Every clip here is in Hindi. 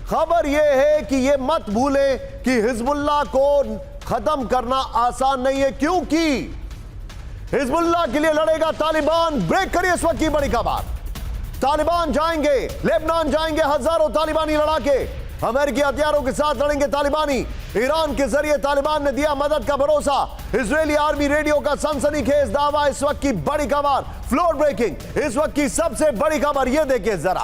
खबर यह है कि यह मत भूलें कि हिजबुल्लाह को खत्म करना आसान नहीं है, क्योंकि हिजबुल्लाह के लिए लड़ेगा तालिबान। ब्रेक करिए इस वक्त की बड़ी खबर। तालिबान जाएंगे, लेबनान जाएंगे हजारों तालिबानी लड़ाके, अमेरिकी हथियारों के साथ लड़ेंगे तालिबानी। ईरान के जरिए तालिबान ने दिया मदद का भरोसा। इजरायली आर्मी रेडियो का सनसनीखेज दावा। इस वक्त की बड़ी खबर, फ्लोर ब्रेकिंग, इस वक्त की सबसे बड़ी खबर। यह देखिए जरा,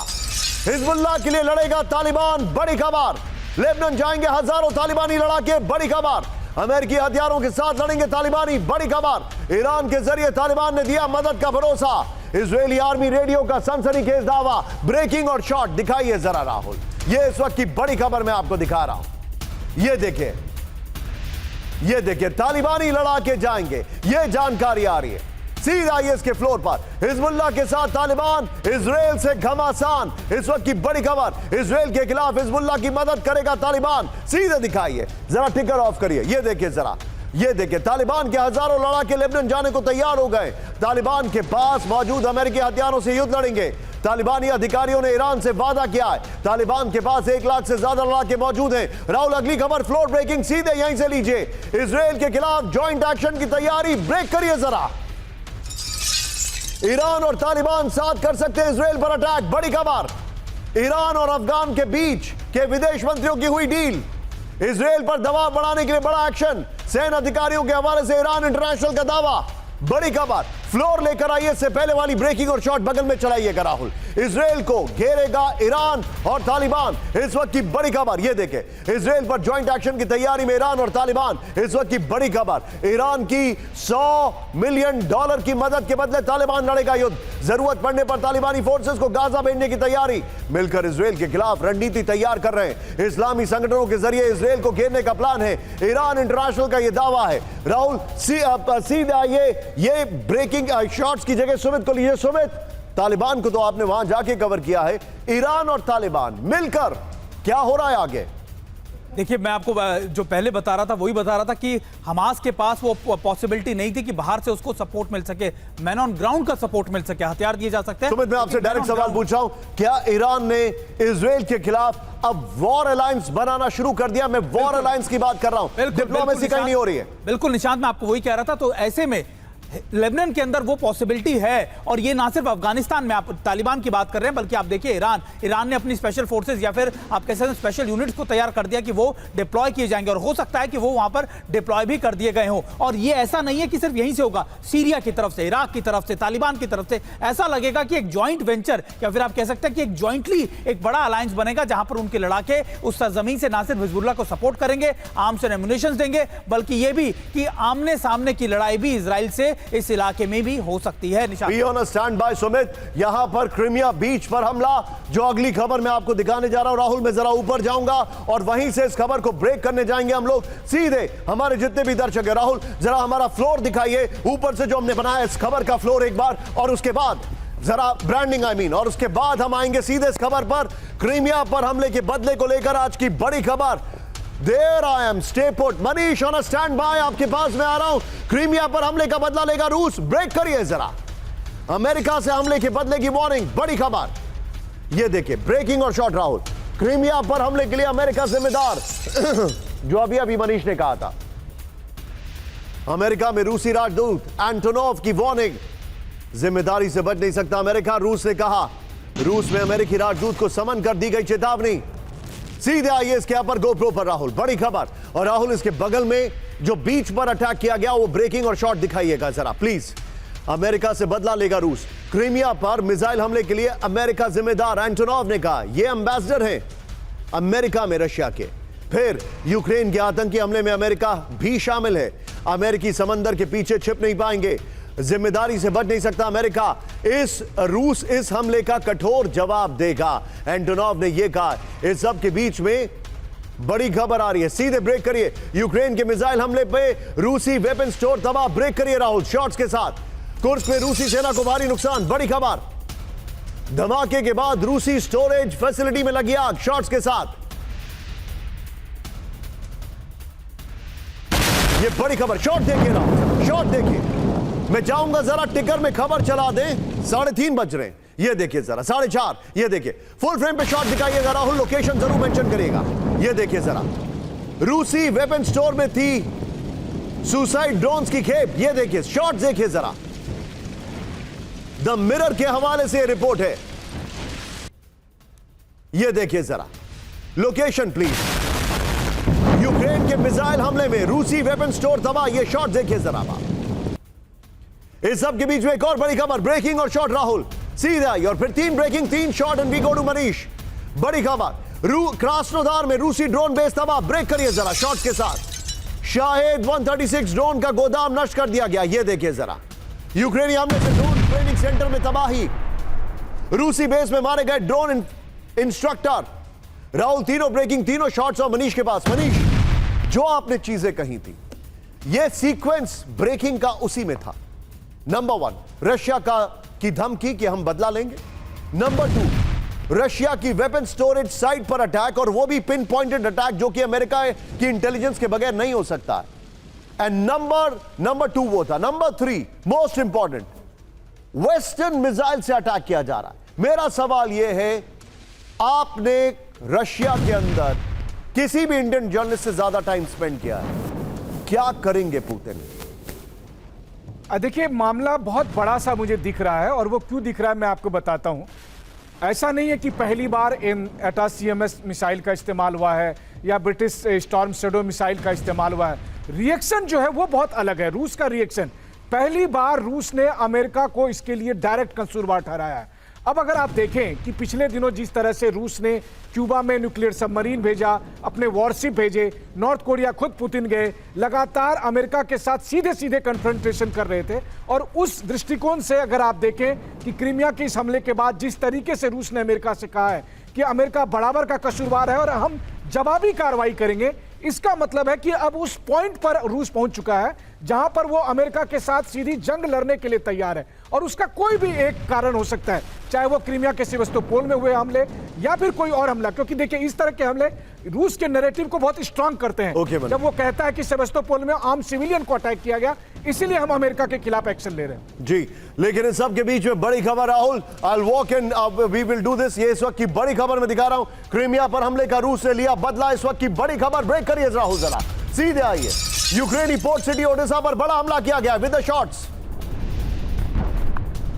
हिजबुल्लाह के लिए लड़ेगा तालिबान, बड़ी खबर। लेबनान जाएंगे हजारों तालिबानी लड़ाके, बड़ी खबर। अमेरिकी हथियारों के साथ लड़ेंगे तालिबानी, बड़ी खबर। ईरान के जरिए तालिबान ने दिया मदद का भरोसा। इजरायली आर्मी रेडियो का सनसनीखेज दावा। ब्रेकिंग और शॉट दिखाइए जरा राहुल, ये इस वक्त की बड़ी खबर मैं आपको दिखा रहा हूं। ये देखिए, ये देखिए, तालिबानी लड़ाके जाएंगे, ये जानकारी आ रही है सीधा आईएस के फ्लोर पर। हिजबुल्लाह के साथ तालिबान, इजराइल से घमासान। इस वक्त की बड़ी खबर, इजराइल के खिलाफ हिजबुल्लाह की मदद करेगा तालिबान। सीधे दिखाइए जरा, टिकर ऑफ करिए, ये देखिए जरा, ये देखिए, तालिबान के हजारों लड़ाके लेबनान जाने को तैयार हो गए। तालिबान के पास मौजूद अमेरिकी हथियारों से युद्ध लड़ेंगे। तालिबानी अधिकारियों ने ईरान से वादा किया है। तालिबान के पास 1 लाख से ज्यादा लड़ाके मौजूद हैं। राहुल, अगली खबर फ्लोर ब्रेकिंग, सीधे यहीं से लीजिए। इजराइल के खिलाफ ज्वाइंट एक्शन की तैयारी। ब्रेक करिए जरा। ईरान और तालिबान साथ कर सकते हैं इजराइल पर अटैक, बड़ी खबर। ईरान और अफगान के बीच के विदेश मंत्रियों की हुई डील। इजराइल पर दबाव बढ़ाने के लिए बड़ा एक्शन। सैन्य अधिकारियों के हवाले से ईरान इंटरनेशनल का दावा, बड़ी खबर। फ्लोर लेकर आइए, से पहले वाली ब्रेकिंग और शॉट बगल में चलाइएगा राहुल। इजराइल को घेरेगा ईरान और तालिबान, इस वक्त की बड़ी खबर। ये देखें, इजराइल पर ज्वाइंट एक्शन की तैयारी में ईरान और तालिबान, इस वक्त की बड़ी खबर। ईरान की $100 मिलियन की मदद के बदले तालिबान लड़ेगा युद्ध। जरूरत पड़ने पर तालिबानी फोर्सेस को गाजा भेजने की तैयारी। मिलकर इजराइल के खिलाफ रणनीति तैयार कर रहे हैं। इस्लामी संगठनों के जरिए इजराइल को घेरने का प्लान है। ईरान इंटरनेशनल का यह दावा है। राहुल, सीधा ये ब्रेकिंग शॉट्स की जगह सुमित को लीजिए। सुमित, तालिबान को तो आपने वहां जाके कवर किया है, ईरान और तालिबान मिलकर क्या हो रहा है आगे? देखिए, मैं आपको जो पहले बता रहा था वही बता रहा था कि हमास के पास वो पॉसिबिलिटी नहीं थी कि बाहर से उसको सपोर्ट मिल सके, मैन ऑन ग्राउंड का सपोर्ट मिल सके, हथियार दिए जा सकते हैं। सुमित, मैं आपसे डायरेक्ट सवाल पूछ रहा हूं, क्या ईरान ने इजराइल के खिलाफ अब वॉर अलायंस बनाना शुरू कर दिया? मैं वॉर अलायंस की बात कर रहा हूं, डिप्लोमेसी कहीं नहीं हो रही है। बिल्कुल निशांत, मैं आपको वही कह रहा था। तो ऐसे में लेबनान के अंदर वो पॉसिबिलिटी है, और ये ना सिर्फ अफगानिस्तान में आप तालिबान की बात कर रहे हैं, बल्कि आप देखिए ईरान ने अपनी स्पेशल फोर्सेस या फिर आप कह सकते हैं स्पेशल यूनिट्स को तैयार कर दिया कि वो डिप्लॉय किए जाएंगे, और हो सकता है कि वो वहां पर डिप्लॉय भी कर दिए गए हों। और ये ऐसा नहीं है कि सिर्फ यहीं से होगा, सीरिया की तरफ से, इराक की तरफ से, तालिबान की तरफ से। ऐसा लगेगा कि एक ज्वाइंट वेंचर, या फिर आप कह सकते हैं कि एक ज्वाइंटली एक बड़ा अलायंस बनेगा, जहां पर उनके लड़ाके उस सरजमीन से ना सिर्फ हिजबुल्लाह को सपोर्ट करेंगे, आर्म्स एंड एमुनिशन देंगे, बल्कि ये भी कि आमने सामने की लड़ाई भी इजराइल से इस इलाके में भी हो सकती है। स्टैंड बाय सुमित, यहां पर क्रीमिया बीच पर हमला, जो अगली खबर मैं आपको दिखाने जा रहा हूं। राहुल, मैं जरा ऊपर जाऊंगा और वहीं से इस खबर को ब्रेक करने जाएंगे हम लोग सीधे। हमारे जितने भी दर्शक है, राहुल जरा हमारा फ्लोर दिखाइए ऊपर से जो हमने बनाया इस खबर का फ्लोर एक बार, और उसके बाद जरा ब्रांडिंग और उसके बाद हम आएंगे सीधे इस खबर पर। क्रीमिया पर हमले के बदले को लेकर आज की बड़ी खबर। There I am, stay put. Manish on a standby, आपके पास मैं आ रहा हूं। क्रीमिया पर हमले का बदला लेगा रूस। ब्रेक करिए जरा। अमेरिका से हमले के बदले की वार्निंग, बड़ी खबर। ये देखिए, ब्रेकिंग और शॉट राहुल। क्रीमिया पर हमले के लिए अमेरिका जिम्मेदार जो अभी मनीष ने कहा था। अमेरिका में रूसी राजदूत एंटोनोव की वार्निंग, जिम्मेदारी से बच नहीं सकता अमेरिका, रूस ने कहा। रूस में अमेरिकी राजदूत को समन कर दी गई चेतावनी। सीधे आइए इसके पर गोप्रो पर राहुल, बड़ी खबर। और राहुल, इसके बगल में जो बीच पर अटैक किया गया वो ब्रेकिंग और शॉट दिखाइएगा जरा प्लीज। अमेरिका से बदला लेगा रूस। क्रीमिया पर मिसाइल हमले के लिए अमेरिका जिम्मेदार, एंटोनोव ने कहा। ये एम्बेसडर हैं अमेरिका में रशिया के। फिर यूक्रेन के आतंकी हमले में अमेरिका भी शामिल है। अमेरिकी समंदर के पीछे छिप नहीं पाएंगे, जिम्मेदारी से बच नहीं सकता अमेरिका। रूस इस हमले का कठोर जवाब देगा, एंटोनोव ने यह कहा। इस सब के बीच में बड़ी खबर आ रही है, सीधे ब्रेक करिए। यूक्रेन के मिसाइल हमले पे रूसी वेपन स्टोर तबाह। ब्रेक करिए राहुल शॉट्स के साथ। कुर्स्क में रूसी सेना को भारी नुकसान, बड़ी खबर। धमाके के बाद रूसी स्टोरेज फैसिलिटी में लगी आग, शॉट्स के साथ। ये बड़ी खबर, शॉट देखिए राहुल, शॉट देखिए। मैं चाहूंगा जरा टिकर में खबर चला दें। 3:30 बज रहे हैं, ये देखिए जरा, 4:30, ये देखिए फुल फ्रेम पे शॉट दिखाइएगा राहुल, लोकेशन जरूर मेंशन करिएगा। ये देखिए जरा, रूसी वेपन स्टोर में थी सुसाइड ड्रोन्स की खेप। ये देखिए शॉट देखिए जरा, द मिरर के हवाले से रिपोर्ट है। ये देखिए जरा लोकेशन प्लीज, यूक्रेन के मिसाइल हमले में रूसी वेपन स्टोर तबाह। ये शॉट देखिए जरा। इस सब के बीच में एक और बड़ी खबर, ब्रेकिंग और शॉट राहुल सीधा, और फिर 3 breaking 3 shot and we go to Manish. बड़ी खबर, क्रास्नोदार में रूसी ड्रोन बेस तबाह। ब्रेक करिए जरा शॉट के साथ। शाहेद 136 ड्रोन का गोदाम नष्ट कर दिया गया। यह देखिए जरा, यूक्रेनी हमले से ड्रोन ट्रेनिंग सेंटर में तबाही, रूसी बेस में मारे गए ड्रोन इंस्ट्रक्टर। राहुल तीनों ब्रेकिंग, तीनों शॉट्स और मनीष के पास। मनीष, जो आपने चीजें कही थी, यह सीक्वेंस ब्रेकिंग का उसी में था। नंबर 1, रशिया की धमकी कि हम बदला लेंगे। नंबर 2, रशिया की वेपन स्टोरेज साइट पर अटैक, और वो भी पिन पॉइंटेड अटैक जो कि अमेरिका की इंटेलिजेंस के बगैर नहीं हो सकता है। एंड नंबर 2 वो था। Number 3 most important, western missile से अटैक किया जा रहा है। मेरा सवाल यह है, आपने रशिया के अंदर किसी भी इंडियन जर्नलिस्ट से ज्यादा टाइम स्पेंड किया है, क्या करेंगे पुतिन? देखिए, मामला बहुत बड़ा सा मुझे दिख रहा है, और वो क्यों दिख रहा है मैं आपको बताता हूं। ऐसा नहीं है कि पहली बार इन ATACMS मिसाइल का इस्तेमाल हुआ है या ब्रिटिश स्टॉर्म शैडो मिसाइल का इस्तेमाल हुआ है। रिएक्शन जो है वो बहुत अलग है। रूस का रिएक्शन, पहली बार रूस ने अमेरिका को इसके लिए डायरेक्ट कसूरवार ठहराया है। अब अगर आप देखें कि पिछले दिनों जिस तरह से रूस ने क्यूबा में न्यूक्लियर सबमरीन भेजा, अपने वॉरशिप भेजे, नॉर्थ कोरिया खुद पुतिन गए, लगातार अमेरिका के साथ सीधे सीधे कन्फ्रंटेशन कर रहे थे। और उस दृष्टिकोण से अगर आप देखें कि क्रीमिया के इस हमले के बाद जिस तरीके से रूस ने अमेरिका से कहा है कि अमेरिका बराबर का कसूरवार है और हम जवाबी कार्रवाई करेंगे, इसका मतलब है कि अब उस पॉइंट पर रूस पहुंच चुका है जहां पर वो अमेरिका के साथ सीधी जंग लड़ने के लिए तैयार है। और उसका कोई भी एक कारण हो सकता है, चाहे वो क्रीमिया के सेवास्तोपोल में हुए हमले या फिर कोई और हमला, क्योंकि देखिए इस तरह के हमले रूस के नैरेटिव को बहुत स्ट्रांग करते हैं। जब वो कहता है कि सेवास्तोपोल में आम सिविलियन को अटैक किया गया, इसीलिए हम अमेरिका के खिलाफ एक्शन ले रहे हैं। जी, लेकिन इस सब के बीच में बड़ी खबर Rahul, I walk in, we will do this. ये इस वक्त की बड़ी खबर मैं दिखा रहा हूं, क्रीमिया पर हमले का रूस ने लिया बदला। इस वक्त की बड़ी खबर, ब्रेक करिए राहुल जरा, सीधे आइए। यूक्रेनी पोर्ट सिटी ओडेसा पर बड़ा हमला किया गया विद द शॉट्स।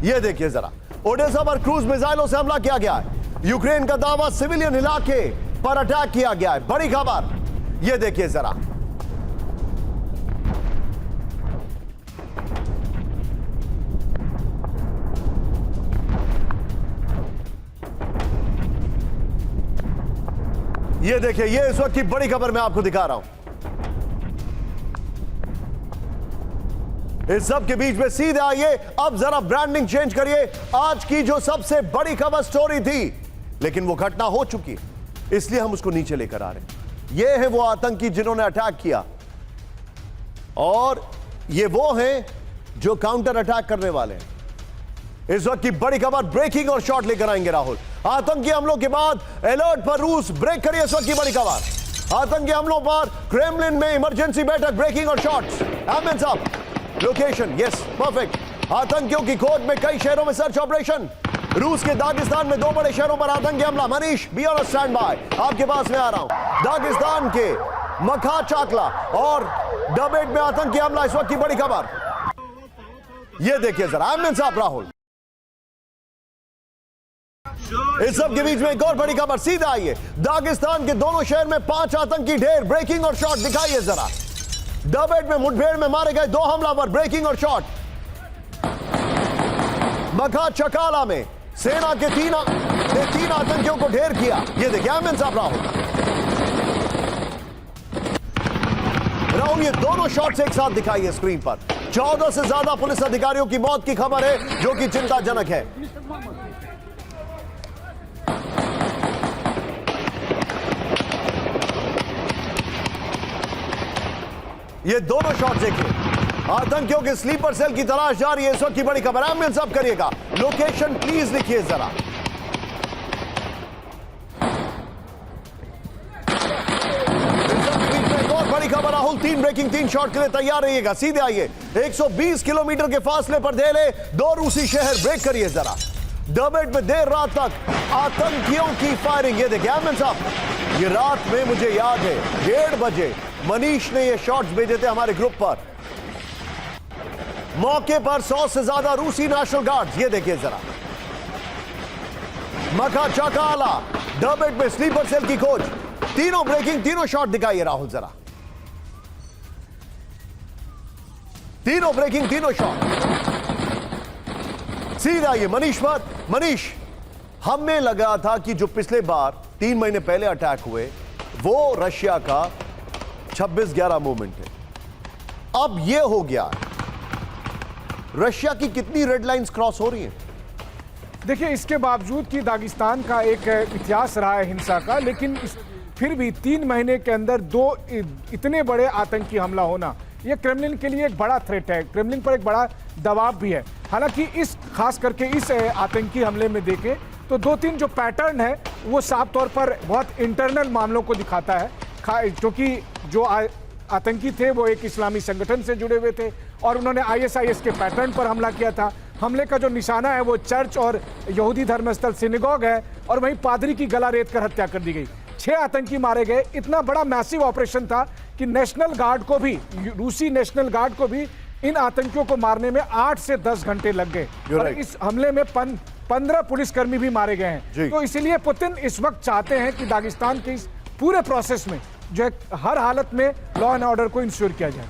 ये देखिए जरा, ओडेसा पर क्रूज मिसाइलों से हमला किया गया है। यूक्रेन का दावा, सिविलियन इलाके पर अटैक किया गया है। बड़ी खबर, ये देखिए जरा, ये देखिए, ये इस वक्त की बड़ी खबर मैं आपको दिखा रहा हूं। इस सब के बीच में सीधे आइए, अब जरा ब्रांडिंग चेंज करिए। आज की जो सबसे बड़ी खबर स्टोरी थी, लेकिन वो घटना हो चुकी है, इसलिए हम उसको नीचे लेकर आ रहे हैं। ये है वो आतंकी जिन्होंने अटैक किया, और ये वो हैं जो काउंटर अटैक करने वाले हैं। इस वक्त की बड़ी खबर, ब्रेकिंग और शॉट लेकर आएंगे राहुल। आतंकी हमलों के बाद अलर्ट पर रूस, ब्रेक करिए इस वक्त की बड़ी खबर। आतंकी हमलों पर क्रेमलिन में इमरजेंसी बैठक, ब्रेकिंग और शॉट्स। अहमद साहब, लोकेशन, यस परफेक्ट। आतंकियों की खोज में कई शहरों में सर्च ऑपरेशन। रूस के दागिस्तान में 2 बड़े शहरों पर आतंकी हमला। Manish, be on stand by, आपके पास में आ रहा हूं। दागिस्तान के मखा चाकला और डबेट में आतंकी हमला, इस वक्त की बड़ी खबर। यह देखिए जरा, अहमद साहब, राहुल, इस सब के बीच में एक और बड़ी खबर, सीधा आइए। दागिस्तान के दोनों शहर में 5 आतंकी ढेर, ब्रेकिंग और शॉट दिखाइए जरा। डबेट में मुठभेड़ में मारे गए 2 हमलावर, ब्रेकिंग और शॉट। मखा चकाला में सेना के 3 आतंकियों को ढेर किया। ये देखिए अहमद साहब, राहुल, ये दोनों शॉट्स एक साथ दिखाइए स्क्रीन पर। 14 से ज्यादा पुलिस अधिकारियों की मौत की खबर है, जो कि चिंताजनक है। ये दोनों शॉट देखिए, आतंकियों के स्लीपर सेल की तलाश जारी है। इस वक्त की बड़ी खबर, अहमद साहब करिएगा, लोकेशन प्लीज लिखिए जरा। एक और बड़ी खबर राहुल, 3 ब्रेकिंग 3 शॉट के लिए तैयार रहिएगा। सीधे आइए, 120 किलोमीटर के फासले पर धेले 2 रूसी शहर। ब्रेक करिए जरा। डर्बेट में देर रात तक आतंकियों की फायरिंग। ये देखिए आमिर साहब, ये रात में मुझे याद है 1:30 बजे मनीष ने ये शॉट्स भेजे थे हमारे ग्रुप पर। मौके पर 100 से ज्यादा रूसी नेशनल गार्ड्स। ये देखिए जरा, मखा चाकाला डर्बेट में स्लीपर सेल की खोज। तीनों ब्रेकिंग, तीनों शॉट दिखाइए राहुल जरा। तीनों ब्रेकिंग, तीनों शॉट। सीधा ये मनीष पर। मनीष, हमें लगा था कि जो पिछले बार 3 महीने पहले अटैक हुए वो रशिया का 26/11 मूवमेंट है, अब ये हो गया। रशिया की कितनी रेड लाइंस क्रॉस हो रही हैं? देखिए, इसके बावजूद कि दागिस्तान का एक इतिहास रहा है हिंसा का, लेकिन फिर भी 3 महीने के अंदर 2 इतने बड़े आतंकी हमला होना, यह क्रेमलिन के लिए एक बड़ा थ्रेट है, क्रेमलिन पर एक बड़ा दबाव भी है। हालांकि इस खास करके इस आतंकी हमले में देखें तो 2-3 जो पैटर्न है वो साफ तौर पर बहुत इंटरनल मामलों को दिखाता है, क्योंकि जो आतंकी थे वो एक इस्लामी संगठन से जुड़े हुए थे और उन्होंने ISIS के पैटर्न पर हमला किया था। हमले का जो निशाना है वो चर्च और यहूदी धर्मस्थल सिनेगॉग है और वहीं पादरी की गला रेत कर हत्या कर दी गई। 6 आतंकी मारे गए। इतना बड़ा मैसिव ऑपरेशन था कि नेशनल गार्ड को भी, रूसी नेशनल गार्ड को भी इन आतंकियों को मारने में 8 से 10 घंटे लग गए और इस हमले में 15 पुलिसकर्मी भी मारे गए हैं। तो इसीलिए पुतिन इस वक्त चाहते हैं कि दागिस्तान के इस पूरे प्रोसेस में जो है हर हालत में लॉ एंड ऑर्डर को इंश्योर किया जाए।